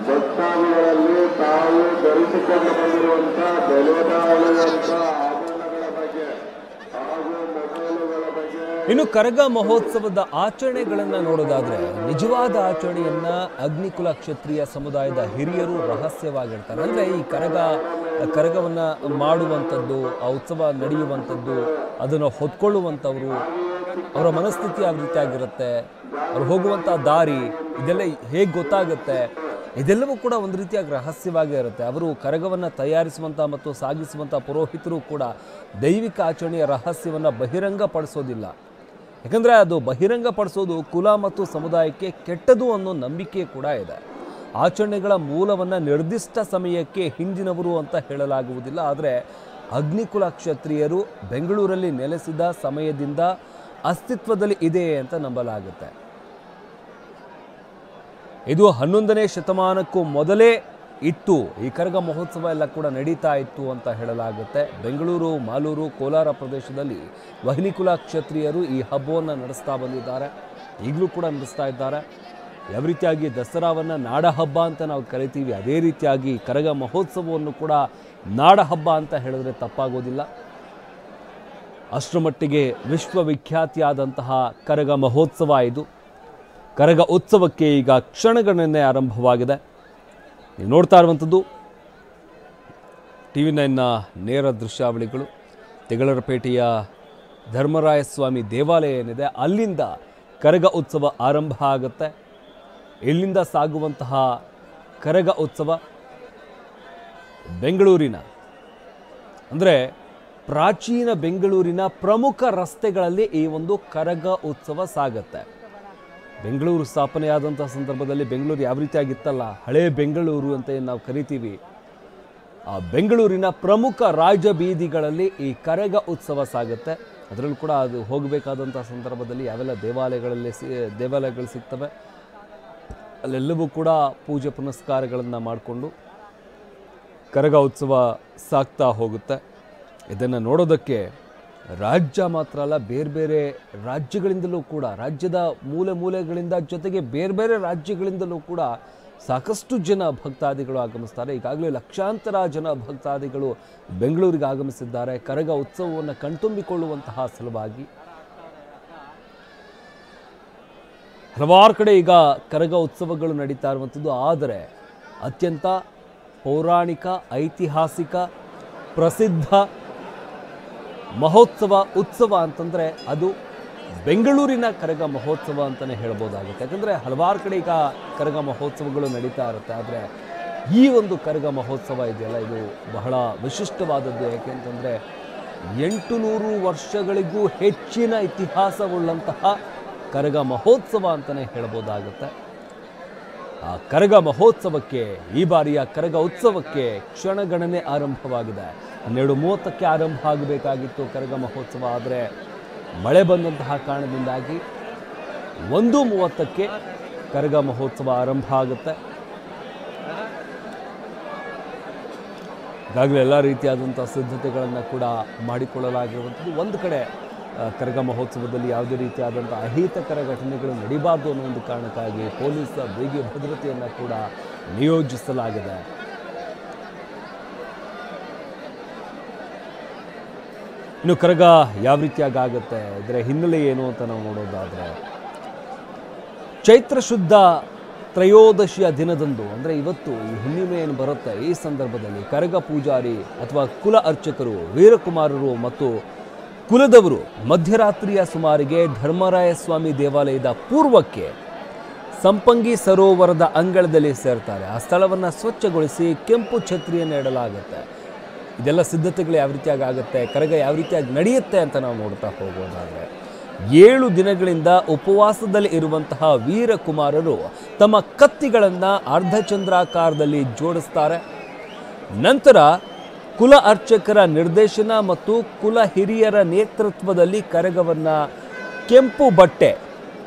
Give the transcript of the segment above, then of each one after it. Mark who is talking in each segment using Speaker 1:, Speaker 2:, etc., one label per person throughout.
Speaker 1: ಭಕ್ತಾದಿಗಳಲ್ಲಿ ತಾವು ಧರಿಸಿಕೊಂಡು ಬಂದಿರುವಂತಹ ಬೆಲೆ ಬಾಳುವಂತಹ ಆಭರಣಗಳ ಬಗ್ಗೆ ಹಾಗೂ ಮೊಬೈಲುಗಳ ಬಗ್ಗೆ.
Speaker 2: ಇನ್ನು ಕರಗ ಮಹೋತ್ಸವದ ಆಚರಣೆಗಳನ್ನು ನೋಡೋದಾದ್ರೆ ನಿಜವಾದ ಆಚರಣೆಯನ್ನ ಅಗ್ನಿಕುಲ ಕ್ಷತ್ರಿಯ ಸಮುದಾಯದ ಹಿರಿಯರು ರಹಸ್ಯವಾಗಿರ್ತಾರೆ. ಅಂದ್ರೆ ಈ ಕರಗವನ್ನ ಮಾಡುವಂಥದ್ದು, ಆ ಉತ್ಸವ ನಡೆಯುವಂಥದ್ದು, ಅದನ್ನು ಹೊತ್ಕೊಳ್ಳುವಂಥವ್ರು, ಅವರ ಮನಸ್ಥಿತಿ ಯಾವ ರೀತಿಯಾಗಿರುತ್ತೆ, ಅವ್ರು ಹೋಗುವಂಥ ದಾರಿ, ಇದೆಲ್ಲ ಹೇಗೆ ಗೊತ್ತಾಗುತ್ತೆ, ಇದೆಲ್ಲವೂ ಕೂಡ ಒಂದು ರೀತಿಯಾಗಿ ರಹಸ್ಯವಾಗೇ ಇರುತ್ತೆ. ಅವರು ಕರಗವನ್ನು ತಯಾರಿಸುವಂಥ ಮತ್ತು ಸಾಗಿಸುವಂಥ ಪುರೋಹಿತರು ಕೂಡ ದೈವಿಕ ಆಚರಣೆಯ ರಹಸ್ಯವನ್ನು ಬಹಿರಂಗಪಡಿಸೋದಿಲ್ಲ. ಯಾಕಂದರೆ ಅದು ಬಹಿರಂಗಪಡಿಸೋದು ಕುಲ ಮತ್ತು ಸಮುದಾಯಕ್ಕೆ ಕೆಟ್ಟದು ಅನ್ನೋ ನಂಬಿಕೆ ಕೂಡ ಇದೆ. ಆಚರಣೆಗಳ ಮೂಲವನ್ನು ನಿರ್ದಿಷ್ಟ ಸಮಯಕ್ಕೆ ಹಿಂದಿನವರು ಅಂತ ಹೇಳಲಾಗುವುದಿಲ್ಲ. ಆದರೆ ಅಗ್ನಿಕುಲ ಕ್ಷತ್ರಿಯರು ಬೆಂಗಳೂರಲ್ಲಿ ನೆಲೆಸಿದ ಸಮಯದಿಂದ ಅಸ್ತಿತ್ವದಲ್ಲಿ ಇದೆ ಅಂತ ನಂಬಲಾಗುತ್ತೆ. ಇದು 11ನೇ ಶತಮಾನಕ್ಕೂ ಮೊದಲೇ ಇತ್ತು. ಈ ಕರಗ ಮಹೋತ್ಸವ ಎಲ್ಲ ಕೂಡ ನಡೀತಾ ಇತ್ತು ಅಂತ ಹೇಳಲಾಗುತ್ತೆ. ಬೆಂಗಳೂರು, ಮಾಲೂರು, ಕೋಲಾರ ಪ್ರದೇಶದಲ್ಲಿ ಅಗ್ನಿಕುಲ ಕ್ಷತ್ರಿಯರು ಈ ಹಬ್ಬವನ್ನು ನಡೆಸ್ತಾ ಬಂದಿದ್ದಾರೆ, ಈಗಲೂ ಕೂಡ ನಡೆಸ್ತಾ ಇದ್ದಾರೆ. ಯಾವ ರೀತಿಯಾಗಿ ದಸರಾವನ್ನು ನಾಡ ಹಬ್ಬ ಅಂತ ನಾವು ಕರಿತೀವಿ, ಅದೇ ರೀತಿಯಾಗಿ ಕರಗ ಮಹೋತ್ಸವವನ್ನು ಕೂಡ ನಾಡ ಹಬ್ಬ ಅಂತ ಹೇಳಿದ್ರೆ ತಪ್ಪಾಗೋದಿಲ್ಲ. ಅಷ್ಟರ ಮಟ್ಟಿಗೆ ವಿಶ್ವವಿಖ್ಯಾತಿಯಾದಂತಹ ಕರಗ ಮಹೋತ್ಸವ ಇದು. ಕರಗ ಉತ್ಸವಕ್ಕೆ ಈಗ ಕ್ಷಣಗಣನೆ ಆರಂಭವಾಗಿದೆ. ನೀವು ನೋಡ್ತಾ ಇರುವಂಥದ್ದು TV9ನ ನೇರ ದೃಶ್ಯಾವಳಿಗಳು. ತೆಗಳರಪೇಟೆಯ ಧರ್ಮರಾಯಸ್ವಾಮಿ ದೇವಾಲಯ ಏನಿದೆ ಅಲ್ಲಿಂದ ಕರಗ ಉತ್ಸವ ಆರಂಭ ಆಗುತ್ತೆ. ಇಲ್ಲಿಂದ ಸಾಗುವಂತಹ ಕರಗ ಉತ್ಸವ ಬೆಂಗಳೂರಿನ ಅಂದರೆ ಪ್ರಾಚೀನ ಬೆಂಗಳೂರಿನ ಪ್ರಮುಖ ರಸ್ತೆಗಳಲ್ಲಿ ಈ ಒಂದು ಕರಗ ಉತ್ಸವ ಸಾಗುತ್ತೆ. ಬೆಂಗಳೂರು ಸ್ಥಾಪನೆಯಾದಂಥ ಸಂದರ್ಭದಲ್ಲಿ ಬೆಂಗಳೂರು ಯಾವ ರೀತಿಯಾಗಿತ್ತಲ್ಲ, ಹಳೇ ಬೆಂಗಳೂರು ಅಂತ ಏನು ನಾವು ಕರಿತೀವಿ, ಆ ಬೆಂಗಳೂರಿನ ಪ್ರಮುಖ ರಾಜಬೀದಿಗಳಲ್ಲಿ ಈ ಕರಗ ಉತ್ಸವ ಸಾಗುತ್ತೆ. ಅದರಲ್ಲೂ ಕೂಡ ಅದು ಹೋಗಬೇಕಾದಂಥ ಸಂದರ್ಭದಲ್ಲಿ ಯಾವೆಲ್ಲ ದೇವಾಲಯಗಳು ಸಿಗ್ತವೆ ಅಲ್ಲೆಲ್ಲವೂ ಕೂಡ ಪೂಜೆ ಪುನಸ್ಕಾರಗಳನ್ನು ಮಾಡಿಕೊಂಡು ಕರಗ ಉತ್ಸವ ಸಾಗ್ತಾ ಹೋಗುತ್ತೆ. ಇದನ್ನು ನೋಡೋದಕ್ಕೆ ರಾಜ್ಯ ಮಾತ್ರ ಅಲ್ಲ, ಬೇರೆ ಬೇರೆ ರಾಜ್ಯಗಳಿಂದಲೂ ಕೂಡ, ರಾಜ್ಯದ ಮೂಲೆ ಮೂಲೆಗಳಿಂದ ಜೊತೆಗೆ ಬೇರೆ ಬೇರೆ ರಾಜ್ಯಗಳಿಂದಲೂ ಕೂಡ ಸಾಕಷ್ಟು ಜನ ಭಕ್ತಾದಿಗಳು ಆಗಮಿಸ್ತಾರೆ. ಈಗಾಗಲೇ ಲಕ್ಷಾಂತರ ಜನ ಭಕ್ತಾದಿಗಳು ಬೆಂಗಳೂರಿಗೆ ಆಗಮಿಸಿದ್ದಾರೆ ಕರಗ ಉತ್ಸವವನ್ನು ಕಣ್ತುಂಬಿಕೊಳ್ಳುವಂತಹ ಸಲುವಾಗಿ. ಹಲವಾರು ಕಡೆ ಈಗ ಕರಗ ಉತ್ಸವಗಳು ನಡೀತಾ ಇರುವಂಥದ್ದು. ಆದರೆ ಅತ್ಯಂತ ಪೌರಾಣಿಕ, ಐತಿಹಾಸಿಕ, ಪ್ರಸಿದ್ಧ ಮಹೋತ್ಸವ, ಉತ್ಸವ ಅಂತಂದರೆ ಅದು ಬೆಂಗಳೂರಿನ ಕರಗ ಮಹೋತ್ಸವ ಅಂತಲೇ ಹೇಳ್ಬೋದಾಗುತ್ತೆ. ಯಾಕಂದರೆ ಹಲವಾರು ಕಡೆ ಈಗ ಕರಗ ಮಹೋತ್ಸವಗಳು ನಡೀತಾ ಇರುತ್ತೆ. ಆದರೆ ಈ ಒಂದು ಕರಗ ಮಹೋತ್ಸವ ಇದೆಯಲ್ಲ, ಇದು ಬಹಳ ವಿಶಿಷ್ಟವಾದದ್ದು. ಯಾಕೆಂತಂದರೆ 800 ವರ್ಷಗಳಿಗೂ ಹೆಚ್ಚಿನ ಇತಿಹಾಸವುಳ್ಳಂತಹ ಕರಗ ಮಹೋತ್ಸವ ಅಂತಲೇ ಹೇಳ್ಬೋದಾಗುತ್ತೆ. ಆ ಕರಗ ಮಹೋತ್ಸವಕ್ಕೆ, ಈ ಬಾರಿಯ ಕರಗ ಉತ್ಸವಕ್ಕೆ ಕ್ಷಣಗಣನೆ ಆರಂಭವಾಗಿದೆ. 12:30ಕ್ಕೆ ಆರಂಭ ಆಗಬೇಕಾಗಿತ್ತು ಕರಗ ಮಹೋತ್ಸವ. ಆದರೆ ಮಳೆ ಬಂದಂತಹ ಕಾರಣದಿಂದಾಗಿ 1:30ಕ್ಕೆ ಕರಗ ಮಹೋತ್ಸವ ಆರಂಭ ಆಗುತ್ತೆ. ಈಗಾಗಲೇ ಎಲ್ಲ ರೀತಿಯಾದಂಥ ಸಿದ್ಧತೆಗಳನ್ನು ಕೂಡ ಮಾಡಿಕೊಳ್ಳಲಾಗಿರುವಂಥದ್ದು. ಒಂದು ಕಡೆ ಕರಗ ಮಹೋತ್ಸವದಲ್ಲಿ ಯಾವುದೇ ರೀತಿಯಾದಂಥ ಅಹಿತಕರ ಘಟನೆಗಳು ನಡೀಬಾರ್ದು ಅನ್ನೋ ಒಂದು ಕಾರಣಕ್ಕಾಗಿ ಪೊಲೀಸ್ ಬಿಗಿ ಭದ್ರತೆಯನ್ನು ಕೂಡ ನಿಯೋಜಿಸಲಾಗಿದೆ. ಇನ್ನು ಕರಗ ಯಾವ ರೀತಿಯಾಗಿ ಆಗುತ್ತೆ, ಇದರ ಹಿನ್ನೆಲೆ ಏನು ಅಂತ ನಾವು ನೋಡೋದಾದರೆ, ಚೈತ್ರ ಶುದ್ಧ ತ್ರಯೋದಶಿಯ ದಿನದಂದು ಅಂದರೆ ಇವತ್ತು ಈ ಹುಣ್ಣಿಮೆ ಏನು ಬರುತ್ತೆ, ಈ ಸಂದರ್ಭದಲ್ಲಿ ಕರಗ ಪೂಜಾರಿ ಅಥವಾ ಕುಲ ಅರ್ಚಕರು, ವೀರಕುಮಾರರು ಮತ್ತು ಕುಲದವರು ಮಧ್ಯರಾತ್ರಿಯ ಸುಮಾರಿಗೆ ಧರ್ಮರಾಯಸ್ವಾಮಿ ದೇವಾಲಯದ ಪೂರ್ವಕ್ಕೆ ಸಂಪಂಗಿ ಸರೋವರದ ಅಂಗಳದಲ್ಲಿ ಸೇರ್ತಾರೆ. ಆ ಸ್ಥಳವನ್ನು ಸ್ವಚ್ಛಗೊಳಿಸಿ ಕೆಂಪು ಛತ್ರಿಯನ್ನು ಇಡಲಾಗುತ್ತೆ. ಇದೆಲ್ಲ ಸಿದ್ಧತೆಗಳು ಯಾವ ರೀತಿಯಾಗಿ ಆಗುತ್ತೆ, ಕರಗ ಯಾವ ರೀತಿಯಾಗಿ ನಡೆಯುತ್ತೆ ಅಂತ ನಾವು ನೋಡ್ತಾ ಹೋಗೋದಾದರೆ, 7 ದಿನಗಳಿಂದ ಉಪವಾಸದಲ್ಲಿ ಇರುವಂತಹ ವೀರಕುಮಾರರು ತಮ್ಮ ಕತ್ತಿಗಳನ್ನು ಅರ್ಧಚಂದ್ರಾಕಾರದಲ್ಲಿ ಜೋಡಿಸ್ತಾರೆ. ನಂತರ ಕುಲ ಅರ್ಚಕರ ನಿರ್ದೇಶನ ಮತ್ತು ಕುಲ ಹಿರಿಯರ ನೇತೃತ್ವದಲ್ಲಿ ಕರಗವನ್ನು ಕೆಂಪು ಬಟ್ಟೆ,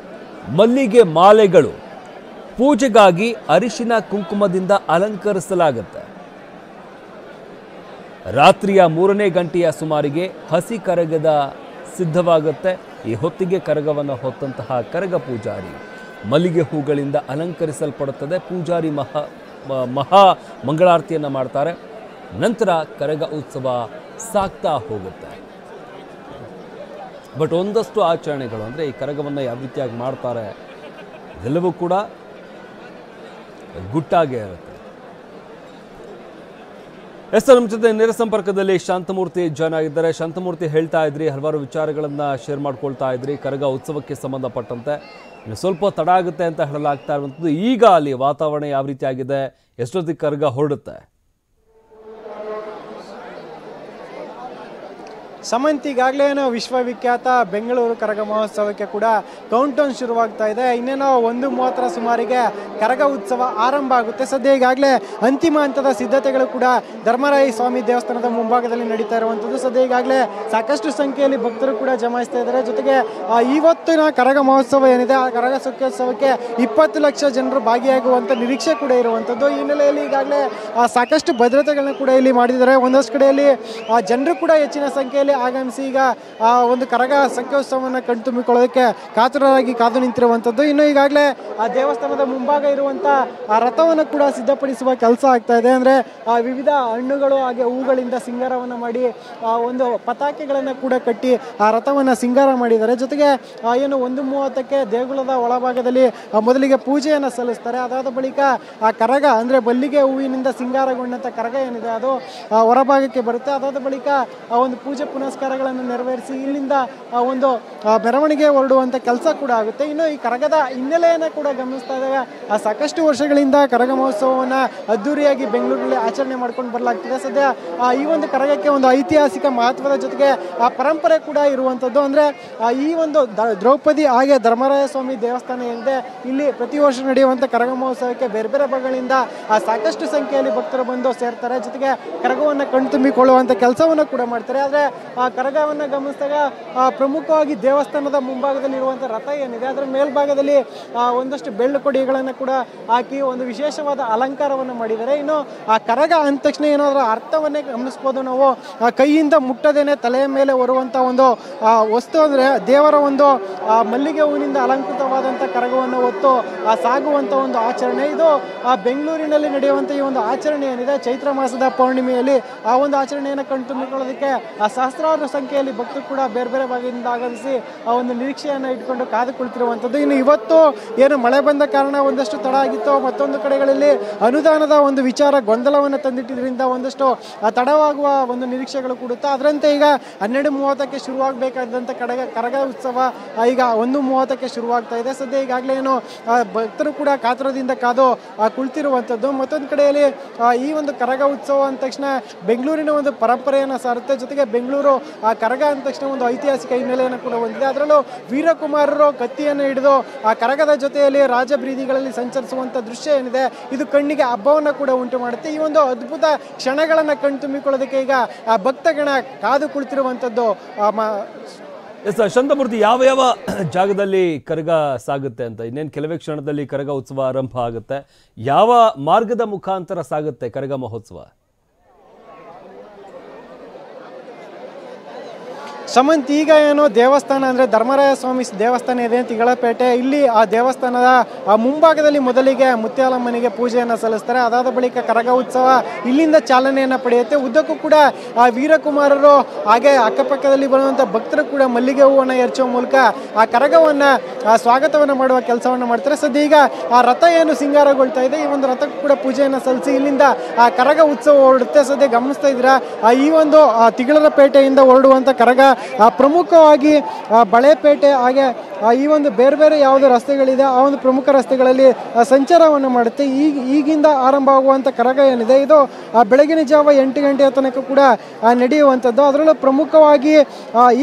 Speaker 2: ಮಲ್ಲಿಗೆ ಮಾಲೆಗಳು, ಪೂಜೆಗಾಗಿ ಅರಿಶಿನ ಕುಂಕುಮದಿಂದ ಅಲಂಕರಿಸಲಾಗುತ್ತೆ. ರಾತ್ರಿಯ 3ನೇ ಗಂಟೆಯ ಸುಮಾರಿಗೆ ಹಸಿ ಕರಗದ ಸಿದ್ಧವಾಗುತ್ತೆ. ಈ ಹೊತ್ತಿಗೆ ಕರಗವನ್ನು ಹೊತ್ತಂತಹ ಕರಗ ಪೂಜಾರಿ ಮಲ್ಲಿಗೆ ಹೂಗಳಿಂದ ಅಲಂಕರಿಸಲ್ಪಡುತ್ತದೆ. ಪೂಜಾರಿ ಮಹಾ ಮಂಗಳಾರತಿಯನ್ನು ಮಾಡ್ತಾರೆ. ನಂತರ ಕರಗ ಉತ್ಸವ ಸಾಗ್ತಾ ಹೋಗುತ್ತೆ. ಬಟ್ ಒಂದಷ್ಟು ಆಚರಣೆಗಳು ಅಂದರೆ ಈ ಕರಗವನ್ನು ಯಾವ ರೀತಿಯಾಗಿ ಮಾಡ್ತಾರೆ ಎಲ್ಲವೂ ಕೂಡ ಗುಟ್ಟಾಗೇ ಇರುತ್ತೆ. ನಮ್ಮ ಜೊತೆ ನೇರ ಸಂಪರ್ಕದಲ್ಲಿ ಶಾಂತಮೂರ್ತಿ ಜಾಯ್ನ್ ಆಗಿದ್ದಾರೆ. ಶಾಂತಮೂರ್ತಿ, ಹೇಳ್ತಾ ಇದ್ರಿ, ಹಲವಾರು ವಿಚಾರಗಳನ್ನು ಶೇರ್ ಮಾಡ್ಕೊಳ್ತಾ ಇದ್ರಿ ಕರಗ ಉತ್ಸವಕ್ಕೆ ಸಂಬಂಧಪಟ್ಟಂತೆ. ಇನ್ನು ಸ್ವಲ್ಪ ತಡ ಆಗುತ್ತೆ ಅಂತ ಹೇಳಲಾಗ್ತಾ ಇರುವಂಥದ್ದು. ಈಗ ಅಲ್ಲಿ ವಾತಾವರಣ ಯಾವ ರೀತಿ ಆಗಿದೆ, ಎಷ್ಟೊತ್ತಿಗೆ ಕರಗ ಹೊರಡುತ್ತೆ?
Speaker 3: ಸಮಂತ್, ಈಗಾಗಲೇ ವಿಶ್ವವಿಖ್ಯಾತ ಬೆಂಗಳೂರು ಕರಗ ಮಹೋತ್ಸವಕ್ಕೆ ಕೂಡ ಕೌಂಟ್ ಡೌನ್ ಶುರುವಾಗ್ತಾ ಇದೆ. ಇನ್ನೇನೋ 1:30 ಸುಮಾರಿಗೆ ಕರಗ ಉತ್ಸವ ಆರಂಭ ಆಗುತ್ತೆ. ಸದ್ಯ ಈಗಾಗಲೇ ಅಂತಿಮ ಹಂತದ ಸಿದ್ಧತೆಗಳು ಕೂಡ ಧರ್ಮರಾಯ ಸ್ವಾಮಿ ದೇವಸ್ಥಾನದ ಮುಂಭಾಗದಲ್ಲಿ ನಡೀತಾ ಇರುವಂಥದ್ದು. ಸದ್ಯ ಈಗಾಗಲೇ ಸಾಕಷ್ಟು ಸಂಖ್ಯೆಯಲ್ಲಿ ಭಕ್ತರು ಕೂಡ ಜಮಾಯಿಸ್ತಾ ಇದ್ದಾರೆ. ಜೊತೆಗೆ ಇವತ್ತಿನ ಕರಗ ಮಹೋತ್ಸವ ಏನಿದೆ, ಆ ಕರಗ ಸುಖೋತ್ಸವಕ್ಕೆ 20 ಲಕ್ಷ ಜನರು ಭಾಗಿಯಾಗುವಂಥ ನಿರೀಕ್ಷೆ ಕೂಡ ಇರುವಂಥದ್ದು. ಈ ಹಿನ್ನೆಲೆಯಲ್ಲಿ ಈಗಾಗಲೇ ಸಾಕಷ್ಟು ಭದ್ರತೆಗಳನ್ನ ಕೂಡ ಇಲ್ಲಿ ಮಾಡಿದ್ದಾರೆ. ಒಂದಷ್ಟು ಕಡೆಯಲ್ಲಿ ಜನರು ಕೂಡ ಹೆಚ್ಚಿನ ಸಂಖ್ಯೆಯಲ್ಲಿ ಆಗಮಿಸಿ ಈಗ ಒಂದು ಕರಗ ಸಂಖ್ಯೋತ್ಸವವನ್ನು ಕಣ್ತುಂಬಿಕೊಳ್ಳೋದಕ್ಕೆ ಕಾತುರರಾಗಿ ಕಾದು ನಿಂತಿರುವಂಥದ್ದು. ಇನ್ನು ಈಗಾಗಲೇ ಆ ದೇವಸ್ಥಾನದ ಮುಂಭಾಗ ಇರುವಂಥ ಆ ರಥವನ್ನು ಕೂಡ ಸಿದ್ಧಪಡಿಸುವ ಕೆಲಸ ಆಗ್ತಾ ಇದೆ. ಅಂದರೆ ವಿವಿಧ ಹಣ್ಣುಗಳು ಹಾಗೆ ಹೂಗಳಿಂದ ಸಿಂಗಾರವನ್ನು ಮಾಡಿ ಒಂದು ಪತಾಕೆಗಳನ್ನು ಕೂಡ ಕಟ್ಟಿ ಆ ರಥವನ್ನು ಸಿಂಗಾರ ಮಾಡಿದ್ದಾರೆ. ಜೊತೆಗೆ ಏನು 1:30ಕ್ಕೆ ದೇಗುಲದ ಒಳಭಾಗದಲ್ಲಿ ಮೊದಲಿಗೆ ಪೂಜೆಯನ್ನು ಸಲ್ಲಿಸ್ತಾರೆ. ಅದಾದ ಬಳಿಕ ಆ ಕರಗ ಅಂದರೆ ಮಲ್ಲಿಗೆ ಹೂವಿನಿಂದ ಸಿಂಗಾರಗೊಂಡಂಥ ಕರಗ ಏನಿದೆ ಅದು ಹೊರಭಾಗಕ್ಕೆ ಬರುತ್ತೆ. ಅದಾದ ಬಳಿಕ ಒಂದು ಪೂಜೆ ಪುನಸ್ಕಾರಗಳನ್ನು ನೆರವೇರಿಸಿ ಇಲ್ಲಿಂದ ಒಂದು ಮೆರವಣಿಗೆ ಹೊರಡುವಂಥ ಕೆಲಸ ಕೂಡ ಆಗುತ್ತೆ. ಇನ್ನು ಈ ಕರಗದ ಹಿನ್ನೆಲೆಯನ್ನು ಕೂಡ ಗಮನಿಸ್ತಾ ಇದ್ದಾಗ ಸಾಕಷ್ಟು ವರ್ಷಗಳಿಂದ ಕರಗ ಮಹೋತ್ಸವವನ್ನು ಅದ್ದೂರಿಯಾಗಿ ಬೆಂಗಳೂರಲ್ಲಿ ಆಚರಣೆ ಮಾಡ್ಕೊಂಡು ಬರಲಾಗ್ತಿದೆ. ಸದ್ಯ ಈ ಒಂದು ಕರಗಕ್ಕೆ ಒಂದು ಐತಿಹಾಸಿಕ ಮಹತ್ವದ ಜೊತೆಗೆ ಆ ಪರಂಪರೆ ಕೂಡ ಇರುವಂಥದ್ದು. ಅಂದರೆ ಈ ಒಂದು ದ್ರೌಪದಿ ಹಾಗೆ ಧರ್ಮರಾಯ ಸ್ವಾಮಿ ದೇವಸ್ಥಾನ ಏನಿದೆ, ಇಲ್ಲಿ ಪ್ರತಿ ವರ್ಷ ನಡೆಯುವಂಥ ಕರಗ ಮಹೋತ್ಸವಕ್ಕೆ ಬೇರೆ ಬೇರೆ ಭಾಗಗಳಿಂದ ಸಾಕಷ್ಟು ಸಂಖ್ಯೆಯಲ್ಲಿ ಭಕ್ತರು ಬಂದು ಸೇರ್ತಾರೆ. ಜೊತೆಗೆ ಕರಗವನ್ನು ಕಣ್ತುಂಬಿಕೊಳ್ಳುವಂಥ ಕೆಲಸವನ್ನು ಕೂಡ ಮಾಡ್ತಾರೆ. ಆದರೆ ಆ ಕರಗವನ್ನು ಗಮನಿಸಿದಾಗ ಪ್ರಮುಖವಾಗಿ ದೇವಸ್ಥಾನದ ಮುಂಭಾಗದಲ್ಲಿರುವಂಥ ರಥ ಏನಿದೆ ಅದರ ಮೇಲ್ಭಾಗದಲ್ಲಿ ಒಂದಷ್ಟು ಬೆಳ್ಳು ಕೊಡಿಗಳನ್ನು ಕೂಡ ಹಾಕಿ ಒಂದು ವಿಶೇಷವಾದ ಅಲಂಕಾರವನ್ನು ಮಾಡಿದ್ದಾರೆ. ಇನ್ನು ಆ ಕರಗ ಅಂದ ತಕ್ಷಣ ಏನಾದರೂ ಅರ್ಥವನ್ನೇ ಗಮನಿಸ್ಬೋದು ನಾವು. ಕೈಯಿಂದ ಮುಟ್ಟದೇನೆ ತಲೆಯ ಮೇಲೆ ಹೊರುವಂಥ ಒಂದು ವಸ್ತು ಅಂದರೆ ದೇವರ ಒಂದು ಮಲ್ಲಿಗೆ ಹೂವಿನಿಂದ ಅಲಂಕೃತವಾದಂಥ ಕರಗವನ್ನು ಹೊತ್ತು ಸಾಗುವಂಥ ಒಂದು ಆಚರಣೆ. ಇದು ಬೆಂಗಳೂರಿನಲ್ಲಿ ನಡೆಯುವಂಥ ಈ ಒಂದು ಆಚರಣೆ ಏನಿದೆ, ಚೈತ್ರ ಮಾಸದ ಪೌರ್ಣಿಮೆಯಲ್ಲಿ ಆ ಒಂದು ಆಚರಣೆಯನ್ನು ಕಣ್ತುಂಬಿಕೊಳ್ಳೋದಕ್ಕೆ ಸಹಸ್ರಾರು ಸಂಖ್ಯೆಯಲ್ಲಿ ಭಕ್ತರು ಕೂಡ ಬೇರೆ ಬೇರೆ ಭಾಗದಿಂದ ಆಗಮಿಸಿ ಆ ಒಂದು ನಿರೀಕ್ಷೆಯನ್ನು ಇಟ್ಕೊಂಡು ಕಾದು ಕುಳಿತಿರುವಂಥದ್ದು. ಇನ್ನು ಇವತ್ತು ಏನು ಮಳೆ ಬಂದ ಕಾರಣ ಒಂದಷ್ಟು ತಡ ಆಗಿತ್ತು. ಮತ್ತೊಂದು ಕಡೆಗಳಲ್ಲಿ ಅನುದಾನದ ಒಂದು ವಿಚಾರ ಗೊಂದಲವನ್ನು ತಂದಿಟ್ಟಿದ್ರಿಂದ ಒಂದಷ್ಟು ತಡವಾಗುವ ಒಂದು ನಿರೀಕ್ಷೆಗಳು ಕೂಡುತ್ತೆ. ಅದರಂತೆ ಈಗ 12:30ಕ್ಕೆ ಶುರುವಾಗಬೇಕಾದಂಥ ಕರಗ ಉತ್ಸವ ಈಗ 1:30ಕ್ಕೆ ಶುರುವಾಗ್ತಾ ಇದೆ. ಸದ್ಯ ಈಗಾಗಲೇ ಏನು ಭಕ್ತರು ಕೂಡ ಕಾತುರದಿಂದ ಕಾದು ಕುಳಿತಿರುವಂಥದ್ದು. ಮತ್ತೊಂದು ಕಡೆಯಲ್ಲಿ ಈ ಒಂದು ಕರಗ ಉತ್ಸವ ಅಂದ ತಕ್ಷಣ ಬೆಂಗಳೂರಿನ ಒಂದು ಪರಂಪರೆಯನ್ನು ಸಾರುತ್ತೆ. ಜೊತೆಗೆ ಬೆಂಗಳೂರು ಆ ಕರಗ ಅಂದ ತಕ್ಷಣ ಒಂದು ಐತಿಹಾಸಿಕ ಹಿನ್ನೆಲೆಯನ್ನು ಕೂಡ ಹೊಂದಿದೆ. ಅದರಲ್ಲೂ ವೀರಕುಮಾರರು ಕತ್ತಿಯನ್ನು ಹಿಡಿದು ಆ ಕರಗದ ಜೊತೆಯಲ್ಲಿ ರಾಜಬೀದಿಗಳಲ್ಲಿ ಸಂಚರಿಸುವಂಥ ದೃಶ್ಯ ಏನಿದೆ ಇದು ಕಣ್ಣಿಗೆ ಹಬ್ಬವನ್ನು ಕೂಡ ಉಂಟು ಮಾಡುತ್ತೆ. ಈ ಒಂದು ಅದ್ಭುತ ಕ್ಷಣಗಳನ್ನು ಕಣ್ತುಂಬಿಕೊಳ್ಳೋದಕ್ಕೆ ಈಗ ಆ ಭಕ್ತಗಣ ಕಾದು ಕುಳಿತಿರುವಂಥದ್ದು.
Speaker 2: ಶಾಂತಮೂರ್ತಿ, ಯಾವ ಯಾವ ಜಾಗದಲ್ಲಿ ಕರಗ ಸಾಗುತ್ತೆ ಅಂತ? ಇನ್ನೇನು ಕೆಲವೇ ಕ್ಷಣದಲ್ಲಿ ಕರಗ ಉತ್ಸವ ಆರಂಭ ಆಗುತ್ತೆ. ಯಾವ ಮಾರ್ಗದ ಮುಖಾಂತರ ಸಾಗುತ್ತೆ ಕರಗ ಮಹೋತ್ಸವ?
Speaker 3: ಸಮಂತ್, ಈಗ ಏನು ದೇವಸ್ಥಾನ ಅಂದರೆ ಧರ್ಮರಾಯ ಸ್ವಾಮಿ ದೇವಸ್ಥಾನ ಇದೆ ತಿಗಳಪೇಟೆ, ಇಲ್ಲಿ ಆ ದೇವಸ್ಥಾನದ ಮುಂಭಾಗದಲ್ಲಿ ಮೊದಲಿಗೆ ಮುತ್ಯಾಲಮ್ಮನಿಗೆ ಪೂಜೆಯನ್ನು ಸಲ್ಲಿಸ್ತಾರೆ. ಅದಾದ ಬಳಿಕ ಕರಗ ಉತ್ಸವ ಇಲ್ಲಿಂದ ಚಾಲನೆಯನ್ನು ಪಡೆಯುತ್ತೆ. ಉದ್ದಕ್ಕೂ ಕೂಡ ಆ ವೀರಕುಮಾರರು ಹಾಗೆ ಅಕ್ಕಪಕ್ಕದಲ್ಲಿ ಬರುವಂಥ ಭಕ್ತರು ಕೂಡ ಮಲ್ಲಿಗೆ ಹೂವನ್ನು ಎರಚುವ ಮೂಲಕ ಆ ಕರಗವನ್ನು ಸ್ವಾಗತವನ್ನು ಮಾಡುವ ಕೆಲಸವನ್ನು ಮಾಡ್ತಾರೆ. ಸದ್ಯ ಈಗ ಆ ರಥ ಏನು ಸಿಂಗಾರಗೊಳ್ತಾ ಇದೆ, ಈ ಒಂದು ರಥಕ್ಕೂ ಕೂಡ ಪೂಜೆಯನ್ನು ಸಲ್ಲಿಸಿ ಇಲ್ಲಿಂದ ಆ ಕರಗ ಉತ್ಸವ ಹೊರಡುತ್ತೆ. ಸದ್ಯ ಗಮನಿಸ್ತಾ ಇದ್ದೀರಾ, ಈ ಒಂದು ತಿಗಳಪೇಟೆಯಿಂದ ಹೊರಡುವಂಥ ಕರಗ ಪ್ರಮುಖವಾಗಿ ಬಳೆಪೇಟೆ ಹಾಗೆ ಈ ಒಂದು ಬೇರೆ ಬೇರೆ ಯಾವುದು ರಸ್ತೆಗಳಿದೆ ಆ ಒಂದು ಪ್ರಮುಖ ರಸ್ತೆಗಳಲ್ಲಿ ಸಂಚಾರವನ್ನು ಮಾಡುತ್ತೆ. ಈಗಿಂದ ಆರಂಭ ಆಗುವಂಥ ಕರಗ ಏನಿದೆ ಇದು ಬೆಳಗಿನ ಜಾವ 8 ಗಂಟೆಯ ತನಕ ಕೂಡ ನಡೆಯುವಂಥದ್ದು. ಅದರಲ್ಲೂ ಪ್ರಮುಖವಾಗಿ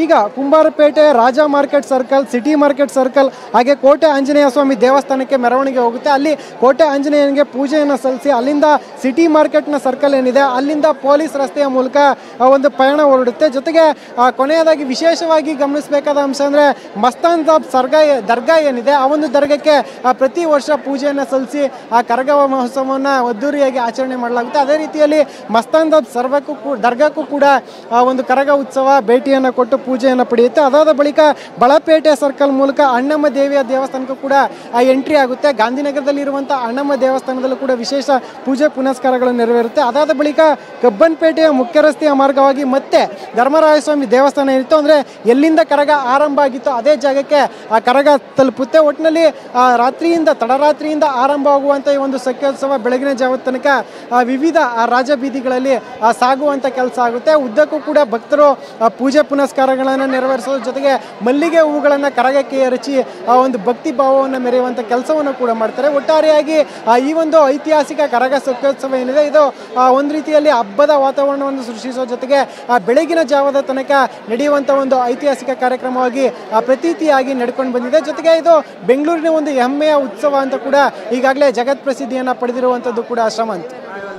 Speaker 3: ಈಗ Kumbarapete, Raja market circle, city market circle ಹಾಗೆ ಕೋಟೆ ಆಂಜನೇಯ ಸ್ವಾಮಿ ದೇವಸ್ಥಾನಕ್ಕೆ ಮೆರವಣಿಗೆ ಹೋಗುತ್ತೆ. ಅಲ್ಲಿ ಕೋಟೆ ಆಂಜನೇಯನಿಗೆ ಪೂಜೆಯನ್ನು ಸಲ್ಲಿಸಿ ಅಲ್ಲಿಂದ ಸಿಟಿ ಮಾರ್ಕೆಟ್ನ ಸರ್ಕಲ್ ಏನಿದೆ ಅಲ್ಲಿಂದ ಪೊಲೀಸ್ ರಸ್ತೆಯ ಮೂಲಕ ಒಂದು ಪಯಣ ಹೊರಡುತ್ತೆ. ಜೊತೆಗೆ ಕೊನೆಯದಾಗಿ ವಿಶೇಷವಾಗಿ ಗಮನಿಸಬೇಕಾದ ಅಂಶ ಅಂದರೆ ಮಸ್ತಾನ್ ಸಾಬ್ ಮಸ್ತಂದಬ್ ದರ್ಗಾ ಏನಿದೆ ಆ ಒಂದು ದರ್ಗಕ್ಕೆ ಪ್ರತಿ ವರ್ಷ ಪೂಜೆಯನ್ನು ಸಲ್ಲಿಸಿ ಆ ಕರಗ ಮಹೋತ್ಸವವನ್ನು ಅದ್ದೂರಿಯಾಗಿ ಆಚರಣೆ ಮಾಡಲಾಗುತ್ತೆ. ಅದೇ ರೀತಿಯಲ್ಲಿ ಮಸ್ತಂದಬ್ ದರ್ಗಾಕ್ಕೂ ಕೂಡ ಒಂದು ಕರಗ ಉತ್ಸವ ಭೇಟಿಯನ್ನು ಕೊಟ್ಟು ಪೂಜೆಯನ್ನು ಪಡೆಯುತ್ತೆ. ಅದಾದ ಬಳಿಕ ಬಳಪೇಟೆ ಸರ್ಕಲ್ ಮೂಲಕ ಅಣ್ಣಮ್ಮ ದೇವಿಯ ದೇವಸ್ಥಾನಕ್ಕೂ ಕೂಡ ಎಂಟ್ರಿ ಆಗುತ್ತೆ. ಗಾಂಧಿನಗರದಲ್ಲಿ ಇರುವಂಥ ಅಣ್ಣಮ್ಮ ದೇವಸ್ಥಾನದಲ್ಲೂ ಕೂಡ ವಿಶೇಷ ಪೂಜೆ ಪುನಸ್ಕಾರಗಳು ನೆರವೇರುತ್ತೆ. ಅದಾದ ಬಳಿಕ ಕಬ್ಬನ್ಪೇಟೆಯ ಮುಖ್ಯ ರಸ್ತೆಯ ಮಾರ್ಗವಾಗಿ ಮತ್ತೆ ಧರ್ಮರಾಯಸ್ವಾಮಿ ದೇವಸ್ಥಾನ ಏನಿತ್ತು ಅಂದರೆ ಎಲ್ಲಿಂದ ಕರಗ ಆರಂಭ ಆಗಿತ್ತು ಅದೇ ಜಾಗಕ್ಕೆ ಆ ಕರಗ ತಲುಪುತ್ತೆ. ಒಟ್ಟಿನಲ್ಲಿ ತಡರಾತ್ರಿಯಿಂದ ಆರಂಭವಾಗುವಂಥ ಈ ಒಂದು ಸಖ್ಯೋತ್ಸವ ಬೆಳಗಿನ ಜಾವದ ತನಕ ವಿವಿಧ ರಾಜಬೀದಿಗಳಲ್ಲಿ ಸಾಗುವಂಥ ಕೆಲಸ ಆಗುತ್ತೆ. ಉದ್ದಕ್ಕೂ ಕೂಡ ಭಕ್ತರು ಪೂಜೆ ಪುನಸ್ಕಾರಗಳನ್ನು ನೆರವೇರಿಸೋದ್ರ ಜೊತೆಗೆ ಮಲ್ಲಿಗೆ ಹೂಗಳನ್ನು ಕರಗಕ್ಕೆ ಎರಚಿ ಒಂದು ಭಕ್ತಿ ಭಾವವನ್ನು ಮೆರೆಯುವಂಥ ಕೆಲಸವನ್ನು ಕೂಡ ಮಾಡ್ತಾರೆ. ಒಟ್ಟಾರೆಯಾಗಿ ಈ ಒಂದು ಐತಿಹಾಸಿಕ ಕರಗ ಸಖ್ಯೋತ್ಸವ ಏನಿದೆ ಇದು ಒಂದು ರೀತಿಯಲ್ಲಿ ಹಬ್ಬದ ವಾತಾವರಣವನ್ನು ಸೃಷ್ಟಿಸೋ ಜೊತೆಗೆ ಬೆಳಗಿನ ಜಾವದ ತನಕ ನಡೆಯುವಂಥ ಒಂದು ಐತಿಹಾಸಿಕ ಕಾರ್ಯಕ್ರಮವಾಗಿ ಪ್ರತೀತಿಯಾಗಿ ನಡ್ಕೊಂಡು ಬಂದಿದೆ. ಜೊತೆಗೆ ಇದು ಬೆಂಗಳೂರಿನ ಒಂದು ಹೆಮ್ಮೆಯ ಉತ್ಸವ ಅಂತ ಕೂಡ ಈಗಾಗಲೇ ಜಗತ್ ಪ್ರಸಿದ್ಧಿಯನ್ನು ಪಡೆದಿರುವಂಥದ್ದು ಕೂಡ ಶ್ರಮಂತ್.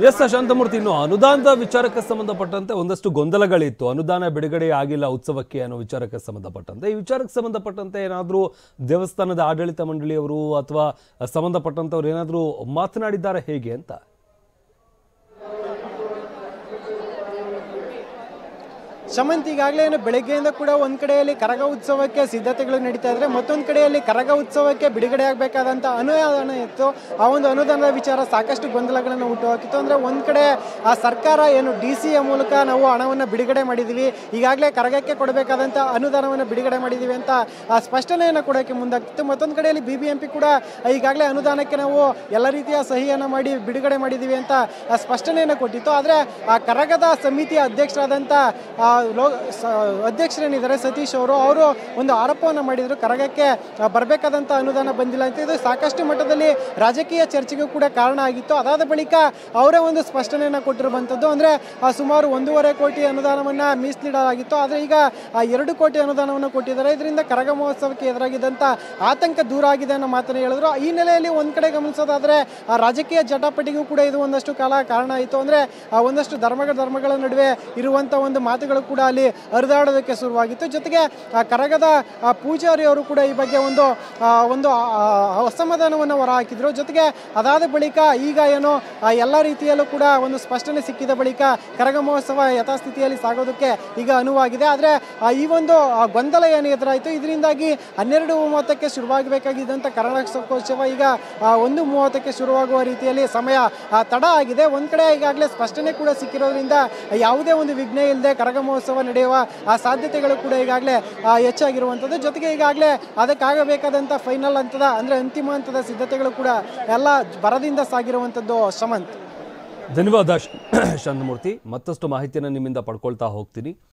Speaker 2: ಎಸ್ ಶಾಂತಮೂರ್ತಿ, ಇನ್ನು ಅನುದಾನದ ವಿಚಾರಕ್ಕೆ ಸಂಬಂಧಪಟ್ಟಂತೆ ಒಂದಷ್ಟು ಗೊಂದಲಗಳಿತ್ತು. ಅನುದಾನ ಬಿಡುಗಡೆ ಆಗಿಲ್ಲ ಉತ್ಸವಕ್ಕೆ ಅನ್ನೋ ವಿಚಾರಕ್ಕೆ ಸಂಬಂಧಪಟ್ಟಂತೆ, ಈ ವಿಚಾರಕ್ಕೆ ಸಂಬಂಧಪಟ್ಟಂತೆ ಏನಾದರೂ ದೇವಸ್ಥಾನದ ಆಡಳಿತ ಮಂಡಳಿಯವರು ಅಥವಾ ಸಂಬಂಧಪಟ್ಟಂತವ್ರು ಏನಾದರೂ ಮಾತನಾಡಿದ್ದಾರೆ ಹೇಗೆ ಅಂತ?
Speaker 3: ಶಮಂತ್, ಈಗಾಗಲೇ ಏನು ಬೆಳಗ್ಗೆಯಿಂದ ಕೂಡ ಒಂದು ಕಡೆಯಲ್ಲಿ ಕರಗ ಉತ್ಸವಕ್ಕೆ ಸಿದ್ಧತೆಗಳು ನಡೀತಾ ಇದ್ರೆ ಮತ್ತೊಂದು ಕಡೆಯಲ್ಲಿ ಕರಗ ಉತ್ಸವಕ್ಕೆ ಬಿಡುಗಡೆ ಆಗಬೇಕಾದಂಥ ಅನುದಾನ ಇತ್ತು. ಆ ಒಂದು ಅನುದಾನದ ವಿಚಾರ ಸಾಕಷ್ಟು ಗೊಂದಲಗಳನ್ನು ಹುಟ್ಟುಹಾಕಿತ್ತು. ಅಂದರೆ ಒಂದು ಕಡೆ ಆ ಸರ್ಕಾರ ಏನು DCಯ ಮೂಲಕ ನಾವು ಹಣವನ್ನು ಬಿಡುಗಡೆ ಮಾಡಿದ್ದೀವಿ, ಈಗಾಗಲೇ ಕರಗಕ್ಕೆ ಕೊಡಬೇಕಾದಂಥ ಅನುದಾನವನ್ನು ಬಿಡುಗಡೆ ಮಾಡಿದ್ದೀವಿ ಅಂತ ಸ್ಪಷ್ಟನೆಯನ್ನು ಕೊಡೋಕ್ಕೆ ಮುಂದಾಗ್ತಿತ್ತು. ಮತ್ತೊಂದು ಕಡೆಯಲ್ಲಿ BBMP ಕೂಡ ಈಗಾಗಲೇ ಅನುದಾನಕ್ಕೆ ನಾವು ಎಲ್ಲ ರೀತಿಯ ಸಹಿಯನ್ನು ಮಾಡಿ ಬಿಡುಗಡೆ ಮಾಡಿದ್ದೀವಿ ಅಂತ ಸ್ಪಷ್ಟನೆಯನ್ನು ಕೊಟ್ಟಿತ್ತು. ಆದರೆ ಆ ಕರಗದ ಸಮಿತಿಯ ಅಧ್ಯಕ್ಷರಾದಂಥ ಅಧ್ಯಕ್ಷರೇನಿದ್ದಾರೆ ಸತೀಶ್ ಅವರು ಒಂದು ಆರೋಪವನ್ನು ಮಾಡಿದರು, ಕರಗಕ್ಕೆ ಬರಬೇಕಾದಂಥ ಅನುದಾನ ಬಂದಿಲ್ಲ ಅಂತ. ಇದು ಸಾಕಷ್ಟು ಮಟ್ಟದಲ್ಲಿ ರಾಜಕೀಯ ಚರ್ಚೆಗೂ ಕೂಡ ಕಾರಣ ಆಗಿತ್ತು. ಅದಾದ ಬಳಿಕ ಅವರೇ ಒಂದು ಸ್ಪಷ್ಟನೆಯನ್ನು ಕೊಟ್ಟಿರುವಂಥದ್ದು. ಅಂದರೆ ಸುಮಾರು 1.5 ಕೋಟಿ ಅನುದಾನವನ್ನು ಮೀಸಲಿಡಲಾಗಿತ್ತು, ಆದರೆ ಈಗ 2 ಕೋಟಿ ಅನುದಾನವನ್ನು ಕೊಟ್ಟಿದ್ದಾರೆ. ಇದರಿಂದ ಕರಗ ಮಹೋತ್ಸವಕ್ಕೆ ಎದುರಾಗಿದ್ದಂಥ ಆತಂಕ ದೂರ ಆಗಿದೆ ಅನ್ನೋ ಮಾತನ್ನು ಹೇಳಿದ್ರು. ಈ ನೆಲೆಯಲ್ಲಿ ಒಂದು ಕಡೆ ಗಮನಿಸೋದಾದರೆ ರಾಜಕೀಯ ಜಟಾಪಟಿಗೂ ಕೂಡ ಇದು ಒಂದಷ್ಟು ಕಾಲ ಕಾರಣ ಆಯಿತು. ಅಂದರೆ ಒಂದಷ್ಟು ಧರ್ಮಗಳ ನಡುವೆ ಇರುವಂಥ ಒಂದು ಮಾತುಗಳು ಕೂಡ ಅಲ್ಲಿ ಹರಿದಾಡೋದಕ್ಕೆ ಶುರುವಾಗಿತ್ತು. ಜೊತೆಗೆ ಕರಗದ ಪೂಜಾರಿಯವರು ಕೂಡ ಈ ಬಗ್ಗೆ ಒಂದು ಅಸಮಾಧಾನವನ್ನು ಹೊರಹಾಕಿದ್ರು. ಜೊತೆಗೆ ಅದಾದ ಬಳಿಕ ಈಗ ಏನು ಎಲ್ಲ ರೀತಿಯಲ್ಲೂ ಕೂಡ ಒಂದು ಸ್ಪಷ್ಟನೆ ಸಿಕ್ಕಿದ ಬಳಿಕ ಕರಗ ಮಹೋತ್ಸವ ಯಥಾಸ್ಥಿತಿಯಲ್ಲಿ ಸಾಗೋದಕ್ಕೆ ಈಗ ಅನುವಾಗಿದೆ. ಆದರೆ ಈ ಒಂದು ಗೊಂದಲ ಏನು ಎದುರಾಯಿತು, ಇದರಿಂದಾಗಿ 12:30ಕ್ಕೆ ಶುರುವಾಗಬೇಕಾಗಿದ್ದಂಥ ಕರಗ ಸಖ್ಯೋತ್ಸವ ಈಗ 1:30ಕ್ಕೆ ಶುರುವಾಗುವ ರೀತಿಯಲ್ಲಿ ಸಮಯ ತಡ ಆಗಿದೆ. ಒಂದು ಕಡೆ ಈಗಾಗಲೇ ಸ್ಪಷ್ಟನೆ ಕೂಡ ಸಿಕ್ಕಿರೋದ್ರಿಂದ ಯಾವುದೇ ಒಂದು ವಿಘ್ನ ಇಲ್ಲದೆ ಕರಗ ಮಹೋತ್ಸವ ನಡೆಯುವ ಸಾಧ್ಯತೆಗಳು ಕೂಡ ಈಗಾಗಲೇ ಹೆಚ್ಚಾಗಿರುವಂಥದ್ದು. ಜೊತೆಗೆ ಈಗಾಗಲೇ ಅದಕ್ಕಾಗಬೇಕಾದಂಥ ಫೈನಲ್ ಹಂತದ ಅಂದರೆ ಅಂತಿಮ ಹಂತದ ಸಿದ್ಧತೆಗಳು ಕೂಡ ಎಲ್ಲ ಭರದಿಂದ ಸಾಗಿರುವಂಥದ್ದು. ಶಮಂತ್,
Speaker 2: ಧನ್ಯವಾದ ಶಾಂತಮೂರ್ತಿ. ಮತ್ತಷ್ಟು ಮಾಹಿತಿಯನ್ನು ನಿಮ್ಮಿಂದ ಪಡ್ಕೊಳ್ತಾ ಹೋಗ್ತೀನಿ.